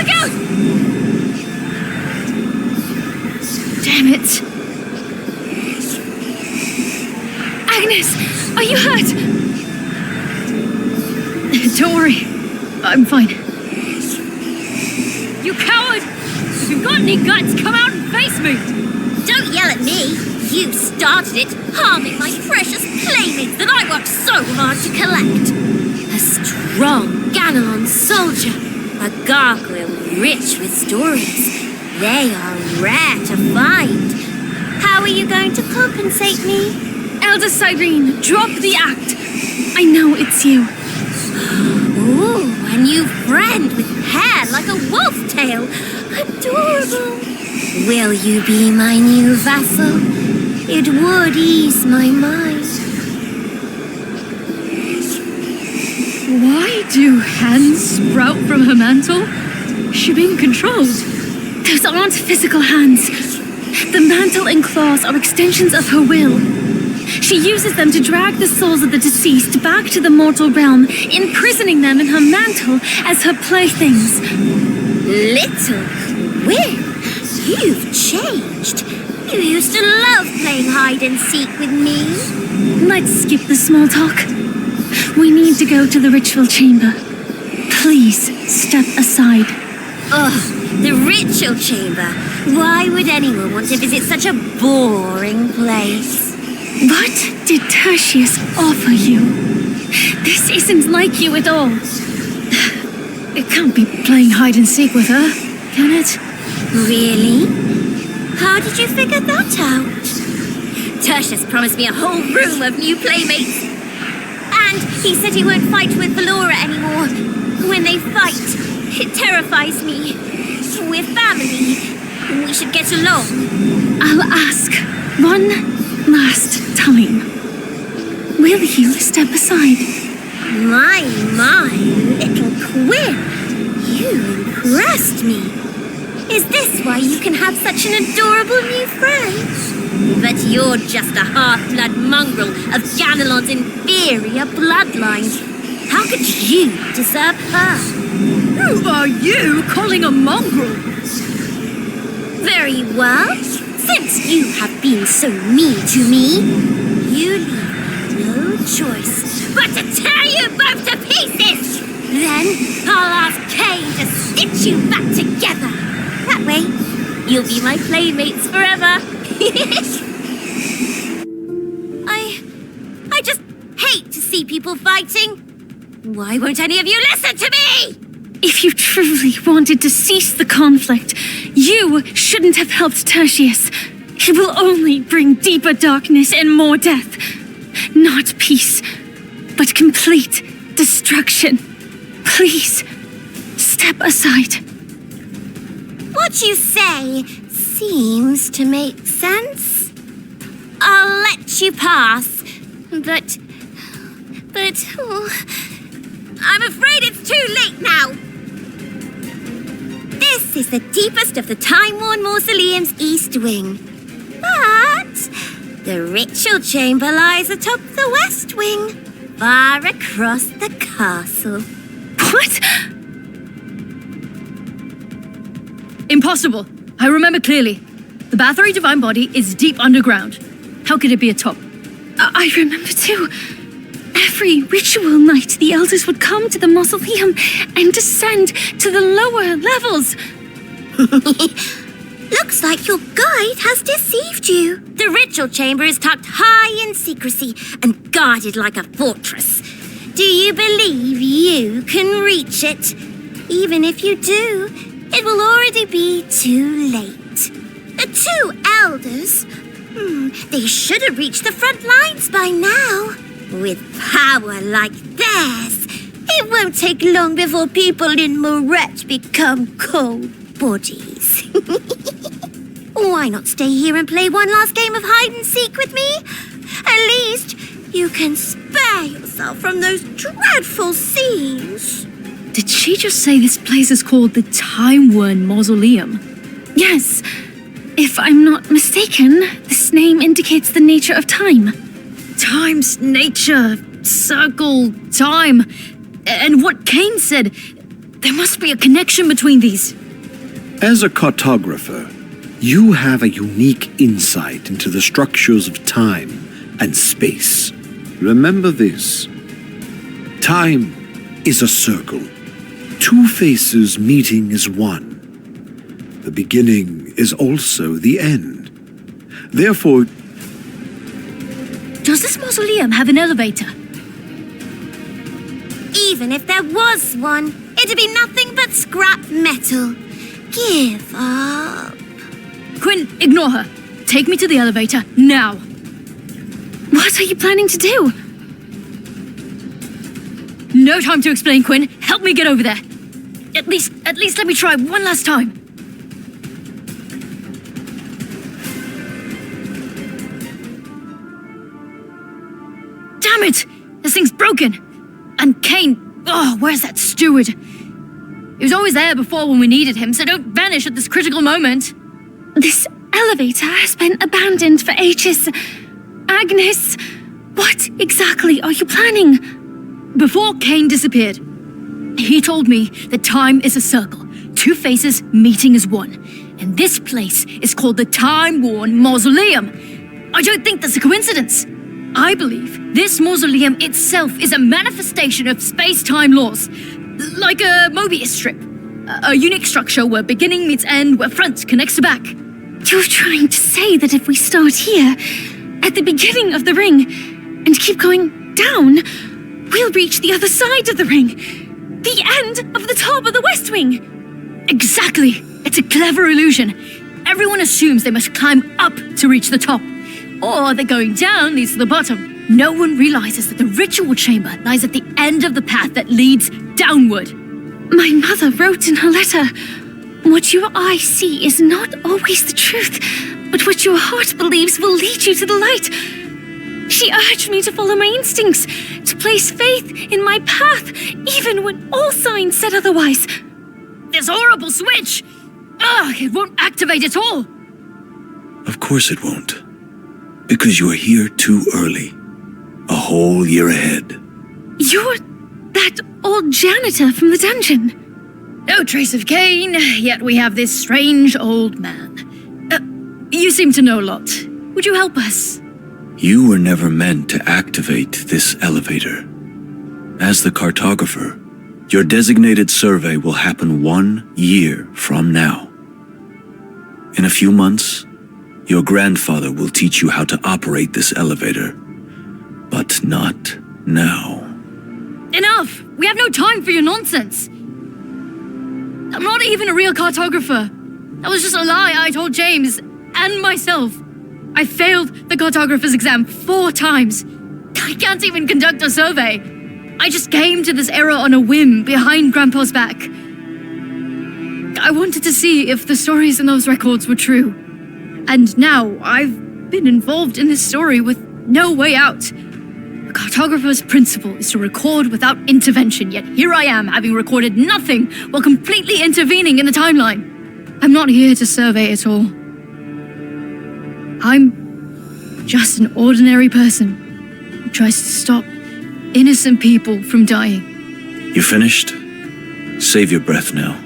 Look out! Damn it. Agnes, are you hurt? Don't worry. I'm fine. You coward! If you've got any guts, come out and face me! Don't yell at me. You started it, harming my precious playmates that I worked so hard to collect. A strong Ganelon soldier, a gargoyle rich with stories. They are rare to find. How are you going to compensate me? Elder Cyrene, drop the act. I know it's you. Ooh, a new friend with hair like a wolf tail. Adorable. Will you be my new vassal? It would ease my mind. Why do hands sprout from her mantle? She's being controlled. Those aren't physical hands. The mantle and claws are extensions of her will. She uses them to drag the souls of the deceased back to the mortal realm, imprisoning them in her mantle as her playthings. Little Quinn, you've changed. You used to love playing hide and seek with me. Let's skip the small talk. We need to go to the ritual chamber. Please step aside. Ugh, the ritual chamber. Why would anyone want to visit such a boring place? What did Tertius offer you? This isn't like you at all. It can't be playing hide and seek with her, can it? Really? How did you figure that out? Tertius promised me a whole room of new playmates. And he said he won't fight with Valora anymore. When they fight, it terrifies me. We're family. We should get along. I'll ask one last time. Will you step aside? My, little Quinn. You impressed me. Is this why you can have such an adorable new friend? But you're just a half-blood mongrel of Ganelon's inferior bloodline. How could you deserve her? Who are you calling a mongrel? Very well. Since you have been so mean to me, you leave no choice but to tear you both to pieces. Then I'll ask Kane to stitch you back together. That way, you'll be my playmates forever. I just hate to see people fighting. Why won't any of you listen to me? If you truly wanted to cease the conflict, you shouldn't have helped Tertius. He will only bring deeper darkness and more death. Not peace, but complete destruction. Please, step aside. What you say seems to make sense. I'll let you pass, but I'm afraid it's too late now. This is the deepest of the time-worn mausoleum's east wing. But the ritual chamber lies atop the west wing, far across the castle. What? Impossible. I remember clearly. The Bathory Divine Body is deep underground. How could it be atop? I remember too. Every ritual night, the elders would come to the mausoleum and descend to the lower levels. Looks like your guide has deceived you. The ritual chamber is tucked high in secrecy and guarded like a fortress. Do you believe you can reach it? Even if you do, it will already be too late. The two elders, they should have reached the front lines by now. With power like theirs, it won't take long before people in Moret become cold bodies. Why not stay here and play one last game of hide and seek with me? At least you can spare yourself from those dreadful scenes. Did she just say this place is called the Time-Worn Mausoleum? Yes. If I'm not mistaken, this name indicates the nature of time. Time's nature, circle, time. And what Kane said, There must be a connection between these. As a cartographer, you have a unique insight into the structures of time and space. Remember this. Time is a circle. Two faces meeting as one. The beginning is also the end. Therefore, does this mausoleum have an elevator? Even if there was one, it'd be nothing but scrap metal. Give up. Quinn, ignore her. Take me to the elevator, now. What are you planning to do? No time to explain, Quinn. Help me get over there. At least let me try one last time. Damn it! This thing's broken. And Kane, where's that steward? He was always there before when we needed him, so don't vanish at this critical moment. This elevator has been abandoned for ages. Agnes, what exactly are you planning? Before Kane disappeared, he told me that time is a circle, two faces meeting as one. And this place is called the Time-Worn Mausoleum. I don't think that's a coincidence. I believe this mausoleum itself is a manifestation of space-time laws. Like a Mobius strip. A unique structure where beginning meets end, where front connects to back. You're trying to say that if we start here, at the beginning of the ring, and keep going down, we'll reach the other side of the ring. The end of the top of the West Wing. Exactly. It's a clever illusion. Everyone assumes they must climb up to reach the top. Or that going down leads to the bottom. No one realizes that the ritual chamber lies at the end of the path that leads downward. My mother wrote in her letter, what your eyes see is not always the truth, but what your heart believes will lead you to the light. She urged me to follow my instincts, to place faith in my path, even when all signs said otherwise. This horrible switch! It won't activate at all! Of course it won't. Because you are here too early. A whole year ahead. You're that old janitor from the dungeon. No trace of Kane, yet we have this strange old man. You seem to know a lot. Would you help us? You were never meant to activate this elevator. As the cartographer, your designated survey will happen 1 year from now. In a few months, your grandfather will teach you how to operate this elevator. But not now. Enough! We have no time for your nonsense. I'm not even a real cartographer. That was just a lie I told James and myself. I failed the cartographer's exam 4 times. I can't even conduct a survey. I just came to this error on a whim behind Grandpa's back. I wanted to see if the stories in those records were true. And now I've been involved in this story with no way out. The cartographer's principle is to record without intervention, yet here I am, having recorded nothing while completely intervening in the timeline. I'm not here to survey it all. I'm just an ordinary person who tries to stop innocent people from dying. You finished? Save your breath now.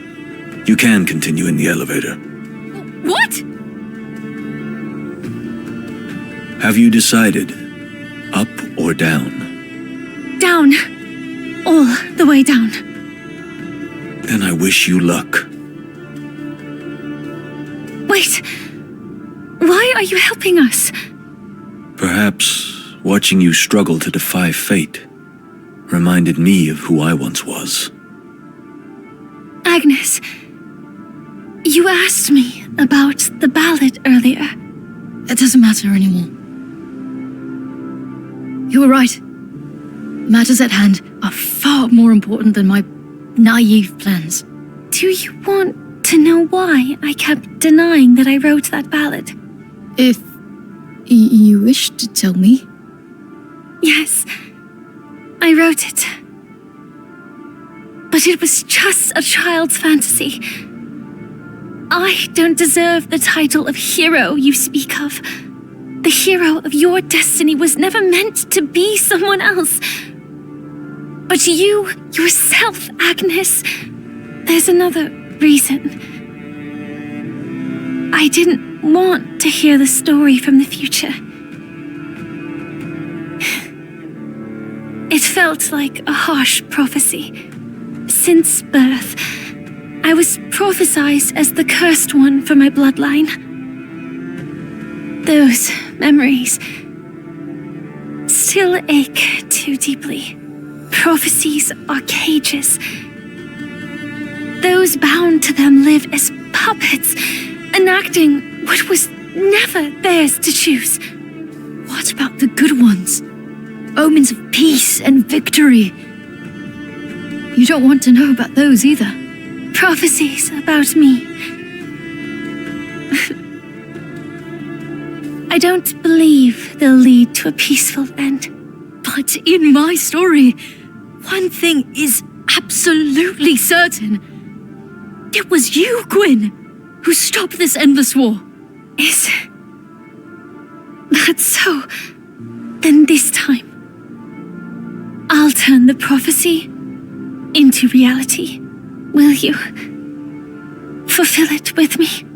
You can continue in the elevator. What? Have you decided? Up or down? Down. All the way down. Then I wish you luck. Wait. Why are you helping us? Perhaps watching you struggle to defy fate reminded me of who I once was. Agnes, you asked me about the ballad earlier. It doesn't matter anymore. You were right. Matters at hand are far more important than my naive plans. Do you want to know why I kept denying that I wrote that ballad? If you wish to tell me. Yes, I wrote it. But it was just a child's fantasy. I don't deserve the title of hero you speak of. The hero of your destiny was never meant to be someone else. But you, yourself, Agnes, there's another reason. I didn't want to hear the story from the future. It felt like a harsh prophecy. Since birth, I was prophesied as the cursed one for my bloodline. Those memories still ache too deeply. Prophecies are cages. Those bound to them live as puppets, enacting what was never theirs to choose. What about the good ones? Omens of peace and victory. You don't want to know about those either. Prophecies about me. I don't believe they'll lead to a peaceful end. But in my story, one thing is absolutely certain. It was you, Gwyn, who stopped this endless war. Is that so? Then this time, I'll turn the prophecy into reality. Will you fulfill it with me?